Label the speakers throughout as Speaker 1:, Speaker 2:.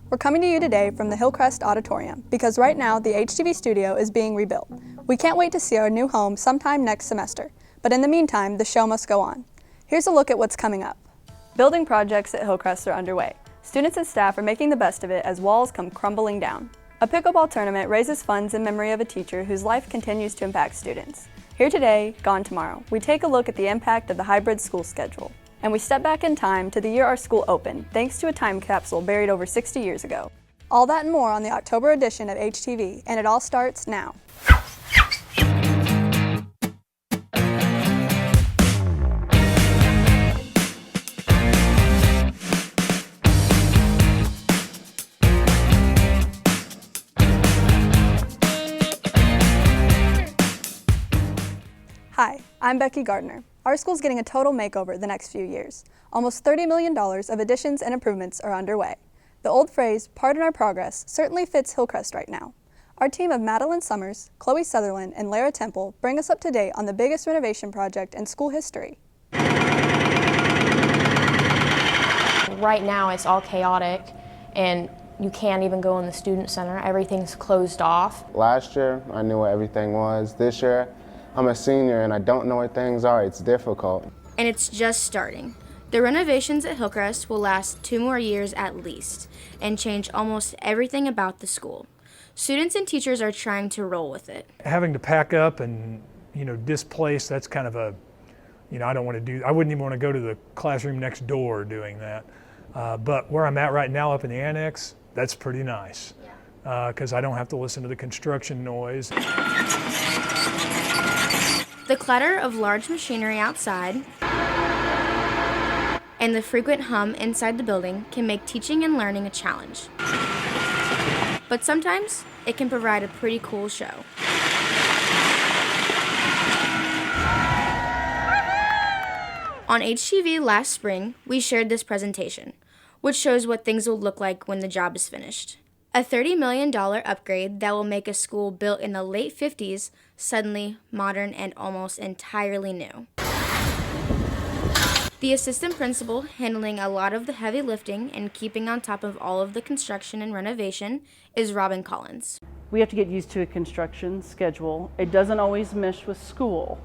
Speaker 1: We're coming to you today from the Hillcrest Auditorium because right now the HTV studio is being rebuilt. We can't wait to see our new home sometime next semester, but in the meantime, the show must go on. Here's a look at what's coming up. Building projects at Hillcrest are underway. Students and staff are making the best of it as walls come crumbling down. A pickleball tournament raises funds in memory of a teacher whose life continues to impact students. Here today, gone tomorrow, we take a look at the impact of the hybrid school schedule. And we step back in time to the year our school opened, thanks to a time capsule buried over 60 years ago. All that and more on the October edition of HTV, and it all starts now. Hi, I'm Becky Gardner. Our school's getting a total makeover the next few years. Almost $30 million of additions and improvements are underway. The old phrase, "pardon our progress," certainly fits Hillcrest right now. Our team of Madeline Summers, Chloe Sutherland, and Lara Temple bring us up to date on the biggest renovation project in school history.
Speaker 2: Right now it's all chaotic and you can't even go in the student center. Everything's closed off.
Speaker 3: Last year, I knew what everything was. This year, I'm a senior and I don't know what things are. It's difficult.
Speaker 4: And it's just starting. The renovations at Hillcrest will last 2 more years at least and change almost everything about the school. Students and teachers are trying to roll with it.
Speaker 5: Having to pack up and, displace, that's kind of a, I wouldn't even want to go to the classroom next door doing that. But where I'm at right now up in the annex, that's pretty nice because I don't have to listen to the construction noise.
Speaker 4: The clatter of large machinery outside and the frequent hum inside the building can make teaching and learning a challenge. But sometimes it can provide a pretty cool show. On HTV last spring, we shared this presentation, which shows what things will look like when the job is finished. A $30 million upgrade that will make a school built in the late 50s suddenly modern and almost entirely new. The assistant principal handling a lot of the heavy lifting and keeping on top of all of the construction and renovation is Robin Collins.
Speaker 6: We have to get used to a construction schedule. It doesn't always mesh with school.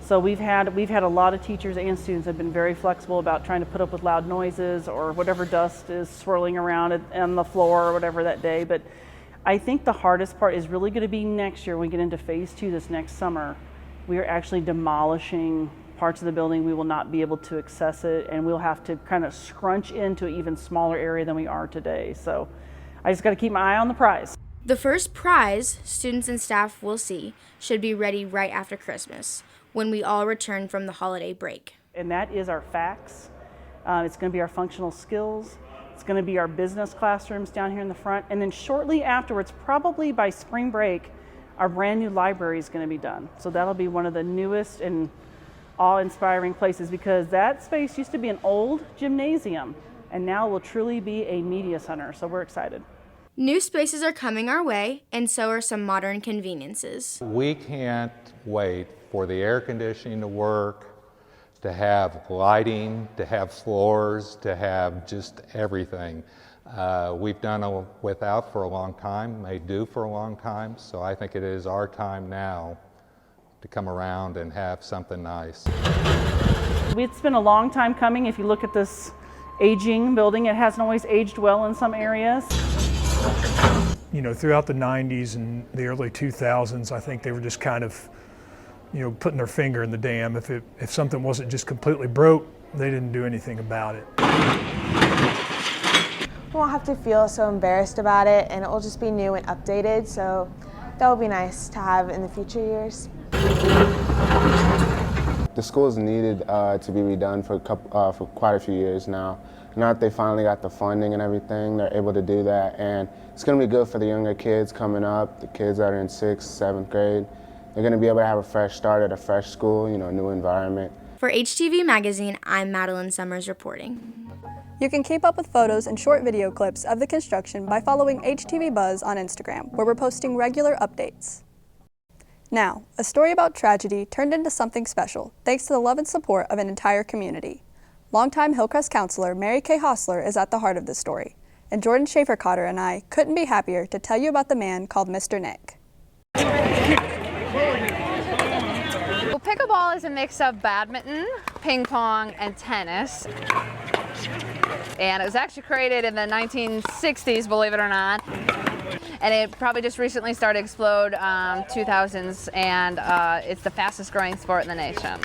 Speaker 6: So we've had a lot of teachers and students have been very flexible about trying to put up with loud noises or whatever dust is swirling around on the floor or whatever that day. But I think the hardest part is really going to be next year when we get into phase 2 this next summer. We are actually demolishing parts of the building. We will not be able to access it and we'll have to kind of scrunch into an even smaller area than we are today. So I just got to keep my eye on the prize.
Speaker 4: The first prize students and staff will see should be ready right after Christmas, when we all return from the holiday break.
Speaker 6: And that is our FACS. It's going to be our functional skills. It's going to be our business classrooms down here in the front. And then shortly afterwards, probably by spring break, our brand new library is going to be done. So that'll be one of the newest and awe-inspiring places because that space used to be an old gymnasium and now will truly be a media center. So we're excited.
Speaker 4: New spaces are coming our way, and so are some modern conveniences.
Speaker 7: We can't wait for the air conditioning to work, to have lighting, to have floors, to have just everything. We've done without for a long time, made do for a long time, so I think it is our time now to come around and have something nice.
Speaker 6: It's been a long time coming. If you look at this aging building, it hasn't always aged well in some areas.
Speaker 5: Throughout the 90s and the early 2000s, I think they were just kind of, putting their finger in the dam. If something wasn't just completely broke, they didn't do anything about it.
Speaker 8: We won't have to feel so embarrassed about it, and it will just be new and updated, so that would be nice to have in the future years.
Speaker 3: The school's needed to be redone for quite a few years now. Now that they finally got the funding and everything, they're able to do that, and it's going to be good for the younger kids coming up, the kids that are in 6th, 7th grade. They're going to be able to have a fresh start at a fresh school, a new environment.
Speaker 4: For HTV Magazine, I'm Madeline Summers reporting.
Speaker 1: You can keep up with photos and short video clips of the construction by following HTV Buzz on Instagram, where we're posting regular updates. Now, a story about tragedy turned into something special thanks to the love and support of an entire community. Longtime Hillcrest counselor Mary Kay Hostler is at the heart of the story, and Jordan Schaefer-Cotter and I couldn't be happier to tell you about the man called Mr. Nick.
Speaker 9: Well, pickleball is a mix of badminton, ping pong, and tennis. And it was actually created in the 1960s, believe it or not. And it probably just recently started to explode 2000s, and it's the fastest growing sport in the nation.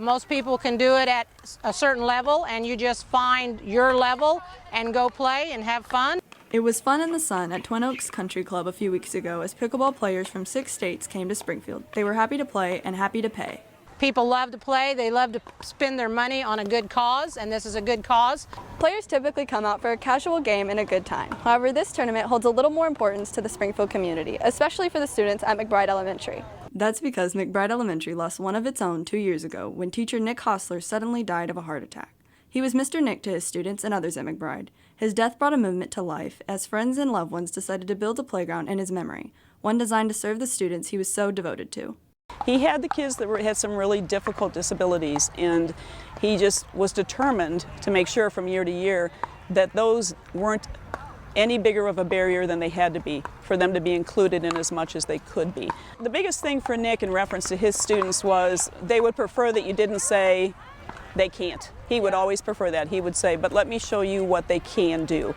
Speaker 10: Most people can do it at a certain level, and you just find your level and go play and have fun.
Speaker 1: It was fun in the sun at Twin Oaks Country Club a few weeks ago as pickleball players from 6 states came to Springfield. They were happy to play and happy to pay.
Speaker 10: People love to play, they love to spend their money on a good cause, and this is a good cause.
Speaker 1: Players typically come out for a casual game and a good time. However, this tournament holds a little more importance to the Springfield community, especially for the students at McBride Elementary. That's because McBride Elementary lost one of its own 2 years ago when teacher Nick Hostler suddenly died of a heart attack. He was Mr. Nick to his students and others at McBride. His death brought a movement to life as friends and loved ones decided to build a playground in his memory, one designed to serve the students he was so devoted to.
Speaker 11: He had the kids that had some really difficult disabilities, and he just was determined to make sure from year to year that those weren't any bigger of a barrier than they had to be for them to be included in as much as they could be. The biggest thing for Nick in reference to his students was they would prefer that you didn't say they can't. He would always prefer that. He would say, but let me show you what they can do.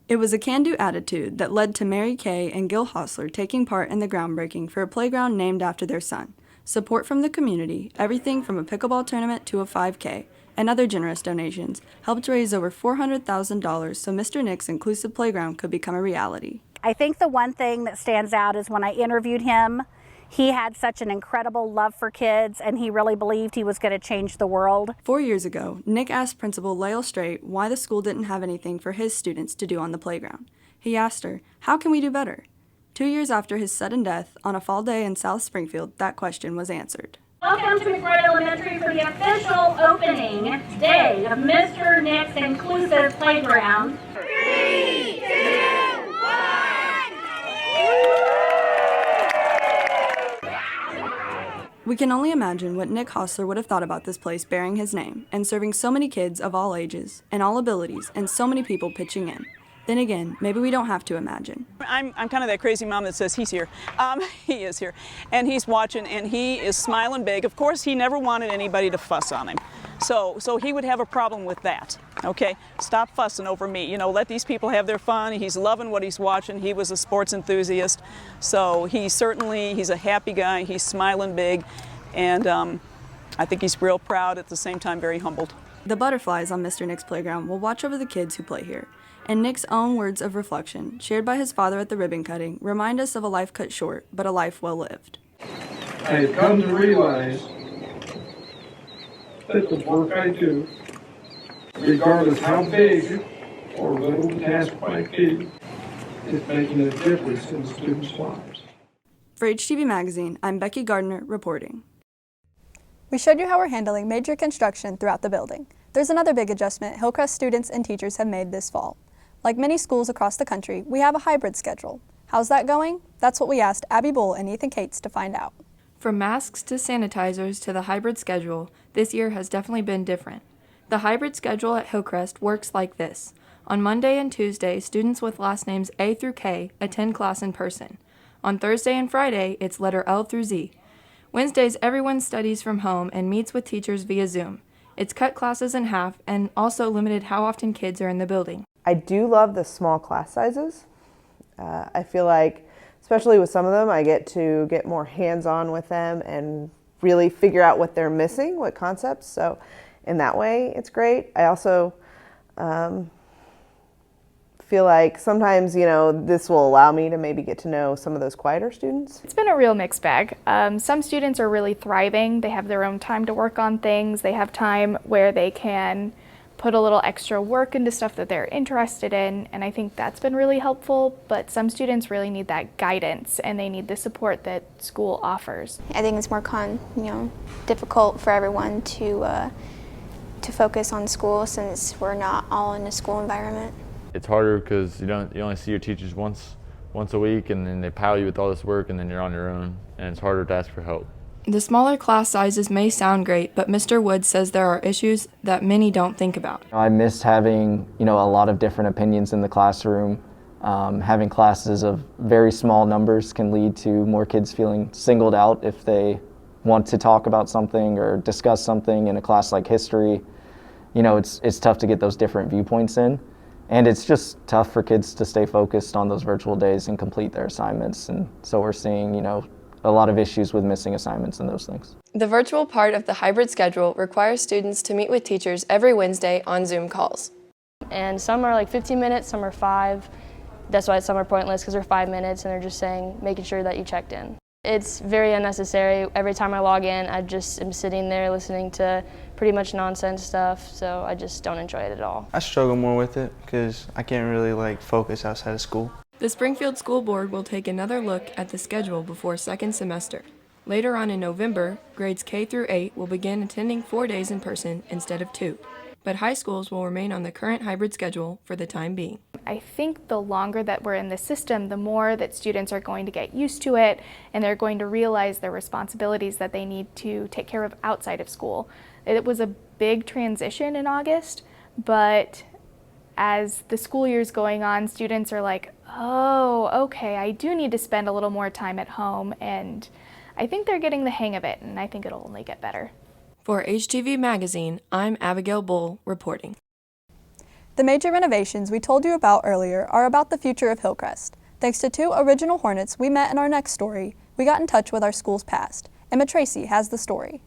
Speaker 1: It was a can-do attitude that led to Mary Kay and Gil Hostler taking part in the groundbreaking for a playground named after their son. Support from the community, everything from a pickleball tournament to a 5K, and other generous donations helped raise over $400,000 so Mr. Nick's inclusive playground could become a reality.
Speaker 12: I think the one thing that stands out is when I interviewed him, he had such an incredible love for kids, and he really believed he was going to change the world.
Speaker 1: 4 years ago, Nick asked Principal Lael Straight why the school didn't have anything for his students to do on the playground. He asked her, "How can we do better?" 2 years after his sudden death, on a fall day in South Springfield, that question was answered.
Speaker 13: Welcome to McBride Elementary for the official opening day of Mr. Nick's Inclusive Playground. 3, 2, 1.
Speaker 1: We can only imagine what Nick Hostler would have thought about this place bearing his name and serving so many kids of all ages and all abilities and so many people pitching in. Then again, maybe we don't have to imagine.
Speaker 11: I'm kind of that crazy mom that says he's here. He is here, and he's watching, and he is smiling big. Of course, he never wanted anybody to fuss on him. So he would have a problem with that, okay? Stop fussing over me. You know, let these people have their fun. He's loving what he's watching. He was a sports enthusiast. So he's a happy guy. He's smiling big, and I think he's real proud, at the same time very humbled.
Speaker 1: The butterflies on Mr. Nick's playground will watch over the kids who play here. And Nick's own words of reflection, shared by his father at the ribbon cutting, remind us of a life cut short, but a life well lived.
Speaker 14: I had come to realize that the work I do, regardless how big or little the task might be, is making a difference in students' lives.
Speaker 1: For HTV Magazine, I'm Becky Gardner reporting. We showed you how we're handling major construction throughout the building. There's another big adjustment Hillcrest students and teachers have made this fall. Like many schools across the country, we have a hybrid schedule. How's that going? That's what we asked Abby Bull and Ethan Cates to find out.
Speaker 15: From masks to sanitizers to the hybrid schedule, this year has definitely been different. The hybrid schedule at Hillcrest works like this. On Monday and Tuesday, students with last names A through K attend class in person. On Thursday and Friday, it's letter L through Z. Wednesdays, everyone studies from home and meets with teachers via Zoom. It's cut classes in half and also limited how often kids are in the building.
Speaker 16: I do love the small class sizes. I feel like, especially with some of them, I get to get more hands-on with them and really figure out what they're missing, what concepts. So in that way, it's great. I also feel like sometimes, this will allow me to maybe get to know some of those quieter students.
Speaker 17: It's been a real mixed bag. Some students are really thriving. They have their own time to work on things. They have time where they can put a little extra work into stuff that they're interested in, and I think that's been really helpful, but some students really need that guidance and they need the support that school offers.
Speaker 18: I think it's more difficult for everyone to focus on school since we're not all in a school environment.
Speaker 19: It's harder because you only see your teachers once a week, and then they pile you with all this work, and then you're on your own, and it's harder to ask for help.
Speaker 15: The smaller class sizes may sound great, but Mr. Wood says there are issues that many don't think about.
Speaker 20: I miss having, a lot of different opinions in the classroom. Having classes of very small numbers can lead to more kids feeling singled out if they want to talk about something or discuss something in a class like history. It's tough to get those different viewpoints in. And it's just tough for kids to stay focused on those virtual days and complete their assignments. And so we're seeing, a lot of issues with missing assignments and those things.
Speaker 21: The virtual part of the hybrid schedule requires students to meet with teachers every Wednesday on Zoom calls.
Speaker 2: And some are like 15 minutes, some are 5. That's why some are pointless, because they're 5 minutes and they're just making sure that you checked in. It's very unnecessary. Every time I log in, I just am sitting there listening to pretty much nonsense stuff, so I just don't enjoy it at all.
Speaker 22: I struggle more with it because I can't really focus outside of school.
Speaker 15: The Springfield School Board will take another look at the schedule before second semester. Later on in November, grades K through 8 will begin attending 4 days in person instead of 2. But high schools will remain on the current hybrid schedule for the time being.
Speaker 17: I think the longer that we're in the system, the more that students are going to get used to it, and they're going to realize their responsibilities that they need to take care of outside of school. It was a big transition in August, but as the school year's going on, students are like, oh, okay, I do need to spend a little more time at home, and I think they're getting the hang of it, and I think it'll only get better.
Speaker 15: For HTV Magazine, I'm Abigail Bull reporting.
Speaker 1: The major renovations we told you about earlier are about the future of Hillcrest. Thanks to 2 original Hornets we met in our next story, we got in touch with our school's past. Emma Tracy has the story.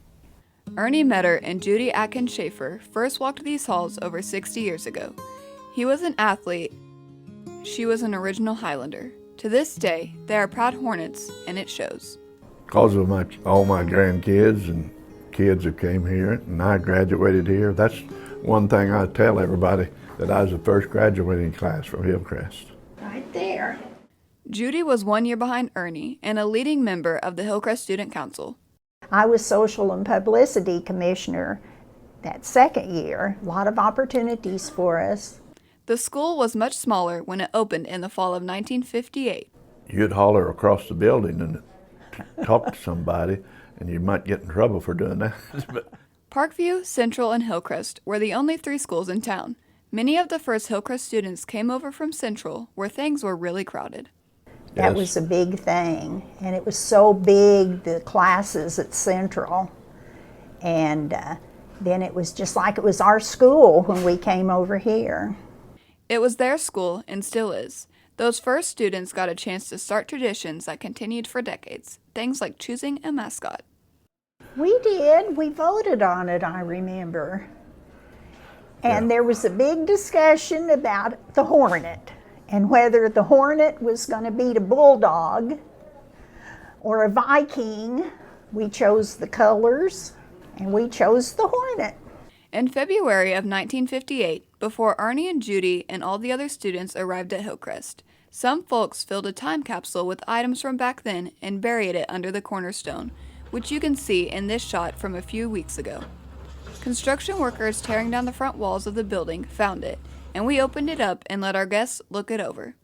Speaker 23: Ernie Metter and Judy Atkins Schaefer first walked these halls over 60 years ago. He was an athlete. She was an original Highlander. To this day, they are proud Hornets, and it shows.
Speaker 24: Because of all my grandkids and kids that came here, and I graduated here, that's one thing I tell everybody, that I was the first graduating class from Hillcrest.
Speaker 23: Right there. Judy was 1 year behind Ernie and a leading member of the Hillcrest Student Council.
Speaker 25: I was Social and Publicity Commissioner that second year. A lot of opportunities for us.
Speaker 23: The school was much smaller when it opened in the fall of 1958.
Speaker 24: You'd holler across the building and talk to somebody, and you might get in trouble for doing that.
Speaker 23: Parkview, Central, and Hillcrest were the only 3 schools in town. Many of the first Hillcrest students came over from Central, where things were really crowded.
Speaker 25: That was a big thing, and it was so big, the classes at Central, and then it was just like it was our school when we came over here.
Speaker 23: It was their school, and still is. Those first students got a chance to start traditions that continued for decades, things like choosing a mascot.
Speaker 25: We did. We voted on it, I remember. And there was a big discussion about the Hornet and whether the Hornet was going to beat a Bulldog or a Viking. We chose the colors, and we chose the Hornet.
Speaker 23: In February of 1958, before Ernie and Judy and all the other students arrived at Hillcrest, some folks filled a time capsule with items from back then and buried it under the cornerstone, which you can see in this shot from a few weeks ago. Construction workers tearing down the front walls of the building found it, and we opened it up and let our guests look it over.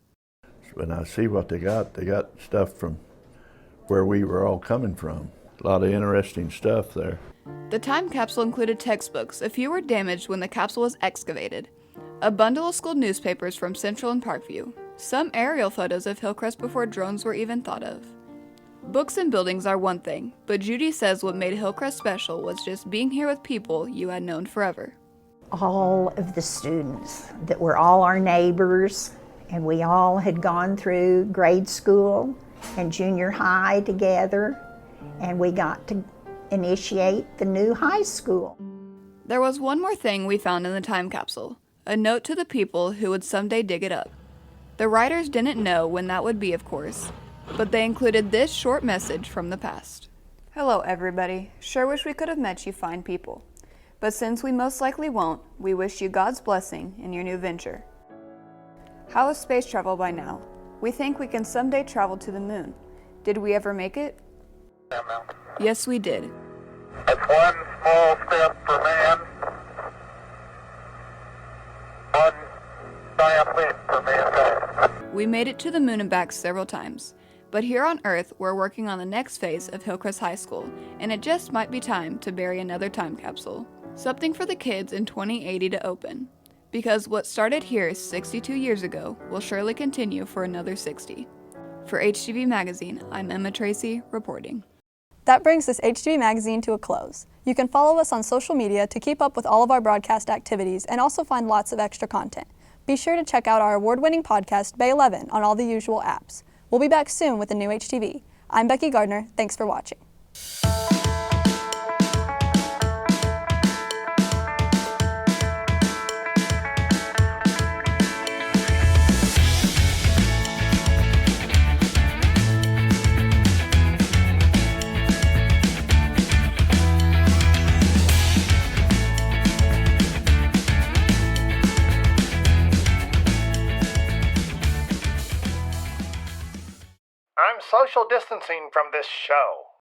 Speaker 24: When I see what they got stuff from where we were all coming from. A lot of interesting stuff there.
Speaker 23: The time capsule included textbooks. A few were damaged when the capsule was excavated. A bundle of school newspapers from Central and Parkview. Some aerial photos of Hillcrest before drones were even thought of. Books and buildings are one thing, but Judy says what made Hillcrest special was just being here with people you had known forever.
Speaker 25: All of the students that were all our neighbors, and we all had gone through grade school and junior high together, and we got to initiate the new high school.
Speaker 23: There was one more thing we found in the time capsule, a note to the people who would someday dig it up. The writers didn't know when that would be, of course, but they included this short message from the past.
Speaker 26: Hello everybody, sure wish we could have met you fine people. But since we most likely won't, we wish you God's blessing in your new venture. How is space travel by now? We think we can someday travel to the moon. Did we ever make it?
Speaker 23: Yes, we did.
Speaker 27: It's one small step for man, one giant leap for mankind.
Speaker 23: We made it to the moon and back several times, But here on Earth, we're working on the next phase of Hillcrest High School, and it just might be time to bury another time capsule. Something for the kids in 2080 to open. Because what started here 62 years ago will surely continue for another 60. For HTV Magazine, I'm Emma Tracy, reporting.
Speaker 1: That brings this HTV Magazine to a close. You can follow us on social media to keep up with all of our broadcast activities and also find lots of extra content. Be sure to check out our award-winning podcast, Bay 11, on all the usual apps. We'll be back soon with a new HTV. I'm Becky Gardner. Thanks for watching.
Speaker 3: I'm social distancing from this show.